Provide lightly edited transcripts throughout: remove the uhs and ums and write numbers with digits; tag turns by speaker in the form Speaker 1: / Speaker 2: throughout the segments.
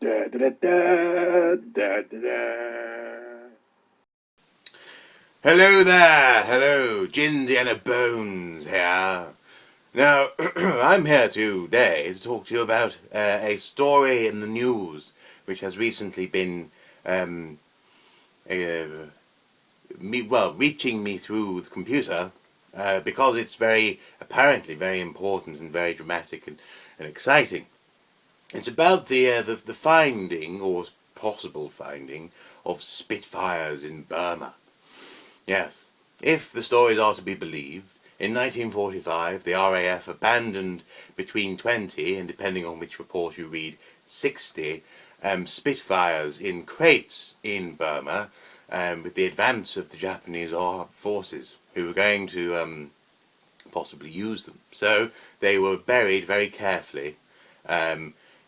Speaker 1: Da, da, da, da, da, da. Hello there, hello, Gindiana Bones here. Now, I'm here today to talk to you about a story in the news which has recently been reaching me through the computer because it's apparently very important and very dramatic and exciting. It's about the finding, or possible finding, of Spitfires in Burma. Yes, if the stories are to be believed, in 1945 the RAF abandoned between 20 and, depending on which report you read, 60 Spitfires in crates in Burma with the advance of the Japanese armed forces, who were going to possibly use them. So they were buried very carefully,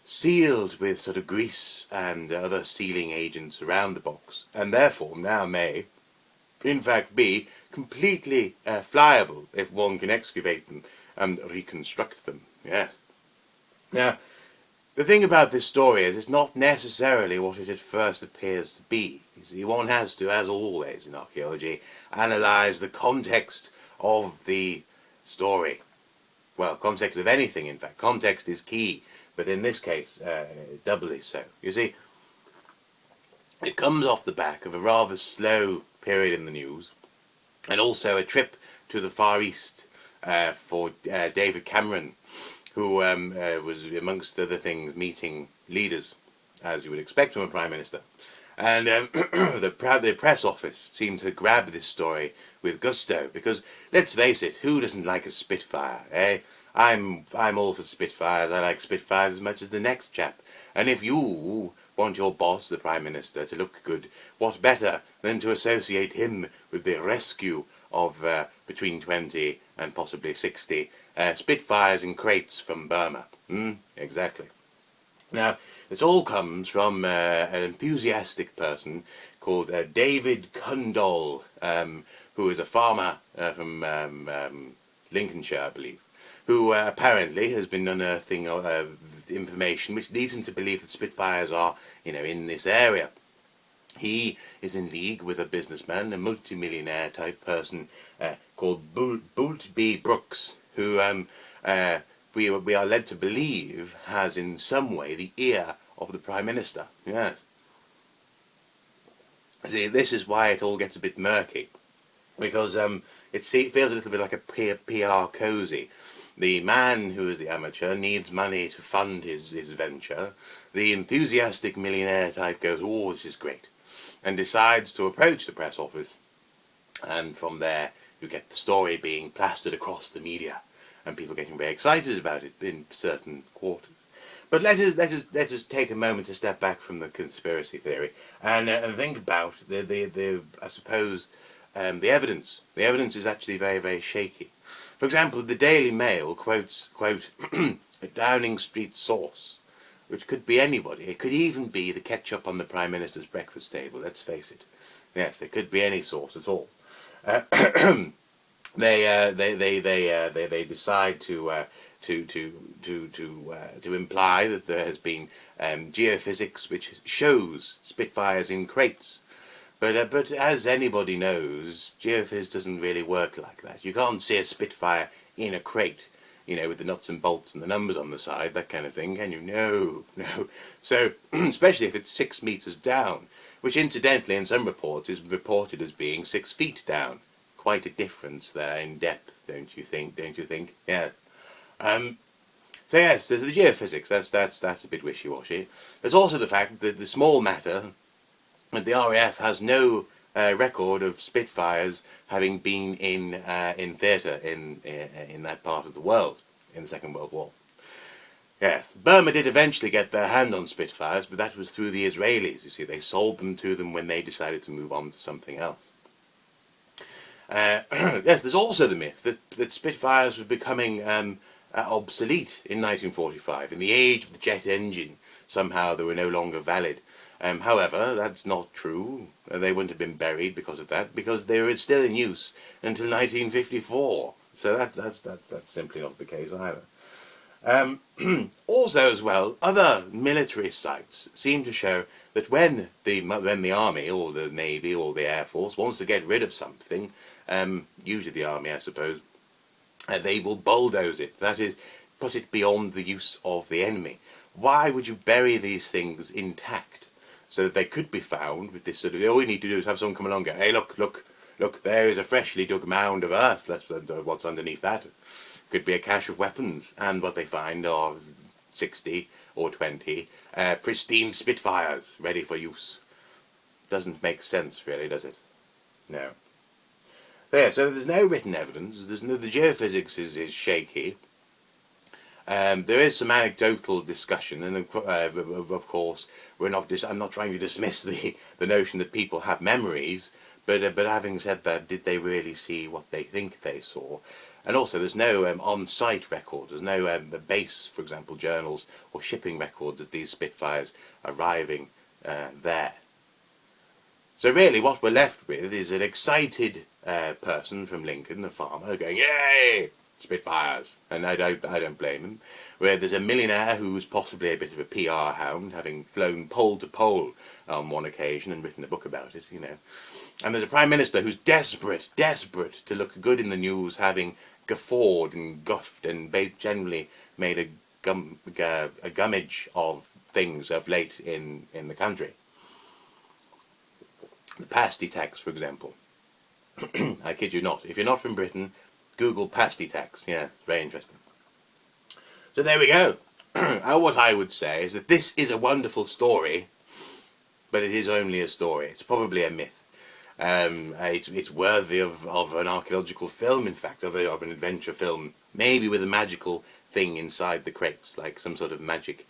Speaker 1: sealed with sort of grease and other sealing agents around the box, and therefore now may, in fact, be completely flyable if one can excavate them and reconstruct them. Yes. Now, the thing about this story is it's not necessarily what it at first appears to be. You see, one has to, as always in archaeology, analyse the context of the story. Well, context of anything, in fact. Context is key, but in this case, doubly so. You see, it comes off the back of a rather slow period in the news, and also a trip to the Far East for David Cameron, who was, amongst other things, meeting leaders, as you would expect from a Prime Minister. And the press office seemed to grab this story with gusto, because, let's face it, who doesn't like a Spitfire, eh? I'm all for Spitfires. I like Spitfires as much as the next chap. And if you want your boss, the Prime Minister, to look good, what better than to associate him with the rescue of between 20 and possibly 60 Spitfires in crates from Burma? Exactly. Now, this all comes from an enthusiastic person called David Kundall, who is a farmer from Lincolnshire, I believe, who apparently has been unearthing information which leads him to believe that Spitfires are, in this area. He is in league with a businessman, a multimillionaire type person called Boult B. Brooks, who we are led to believe has in some way the ear of the Prime Minister. Yes. See, this is why it all gets a bit murky, because it feels a little bit like a PR cozy. The man who is the amateur needs money to fund his venture. The enthusiastic millionaire type goes, "Oh, this is great," and decides to approach the press office. And from there, you get the story being plastered across the media, and people getting very excited about it in certain quarters. But let us take a moment to step back from the conspiracy theory and think about the I suppose the evidence. The evidence is actually very, very shaky. For example, the Daily Mail quotes, quote, a Downing Street source, which could be anybody. It could even be the ketchup on the Prime Minister's breakfast table, let's face it. Yes, it could be any source at all. They decide to imply that there has been geophysics which shows Spitfires in crates. But as anybody knows, geophys doesn't really work like that. You can't see a Spitfire in a crate, with the nuts and bolts and the numbers on the side, that kind of thing, can you? No. So, especially if it's 6 meters down, which incidentally in some reports is reported as being 6 feet down. Quite a difference there in depth, don't you think? Yeah. So yes, there's the geophysics. That's a bit wishy-washy. There's also the fact that the small matter that the RAF has no record of Spitfires having been in theatre in that part of the world in the Second World War. Yes, Burma did eventually get their hand on Spitfires, but that was through the Israelis. You see, they sold them to them when they decided to move on to something else. Yes, there's also the myth that Spitfires were becoming obsolete in 1945. In the age of the jet engine, somehow they were no longer valid. However, that's not true. They wouldn't have been buried because of that, because they were still in use until 1954. So that's simply not the case either. also, as well, other military sites seem to show that when the army or the navy or the air force wants to get rid of something, usually the army, I suppose, they will bulldoze it. That is, put it beyond the use of the enemy. Why would you bury these things intact so that they could be found with this sort of, all you need to do is have someone come along and go, hey, look, there is a freshly dug mound of earth. Let's what's underneath that. Could be a cache of weapons, and what they find are 60 or 20 pristine Spitfires ready for use. Doesn't make sense, really, does it? No. So there's no written evidence. The geophysics is shaky. There is some anecdotal discussion, and of course, I'm not trying to dismiss the notion that people have memories, but having said that, did they really see what they think they saw? And also, there's no on-site record. There's no base, for example, journals or shipping records of these Spitfires arriving there. So really, what we're left with is an excited person from Lincoln, the farmer, going, "Yay! Spitfires!" And I don't blame him. Where there's a millionaire who's possibly a bit of a PR hound, having flown pole to pole on one occasion and written a book about it, you know. And there's a prime minister who's desperate to look good in the news, having guffawed and guffed and generally made a gummage of things of late in the country. The pasty tax, for example. I kid you not. If you're not from Britain, Google pasty tax. Yeah, it's very interesting. So there we go. What I would say is that this is a wonderful story, but it is only a story. It's probably a myth. It's worthy of an archaeological film, in fact, of an adventure film, maybe with a magical thing inside the crates, like some sort of magic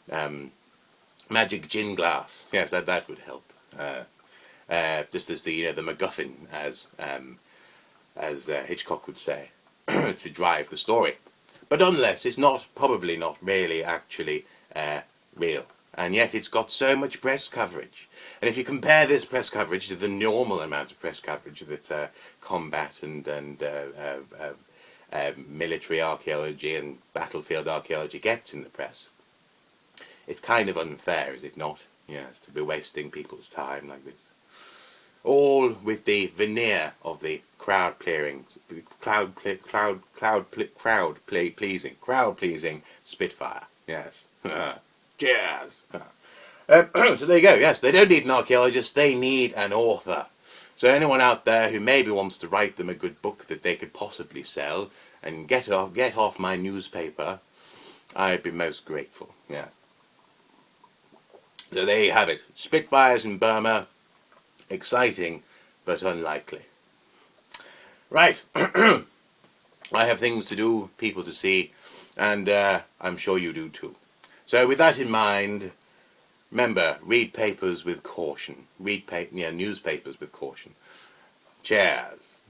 Speaker 1: gin glass. Yes, that would help. Just as the MacGuffin, as Hitchcock would say, to drive the story. But nonetheless, it's probably not really actually real, and yet it's got so much press coverage. And if you compare this press coverage to the normal amount of press coverage that combat and military archaeology and battlefield archaeology gets in the press, it's kind of unfair, is it not? Yes, to be wasting people's time like this. All with the veneer of the crowd pleasing Spitfire. Yes. Cheers. So there you go. Yes, they don't need an archaeologist. They need an author. So anyone out there who maybe wants to write them a good book that they could possibly sell and get off my newspaper, I'd be most grateful. Yeah. So there you have it. Spitfires in Burma. Exciting, but unlikely. Right. I have things to do, people to see, and I'm sure you do too. So with that in mind, remember, read papers with caution. Read newspapers with caution. Cheers.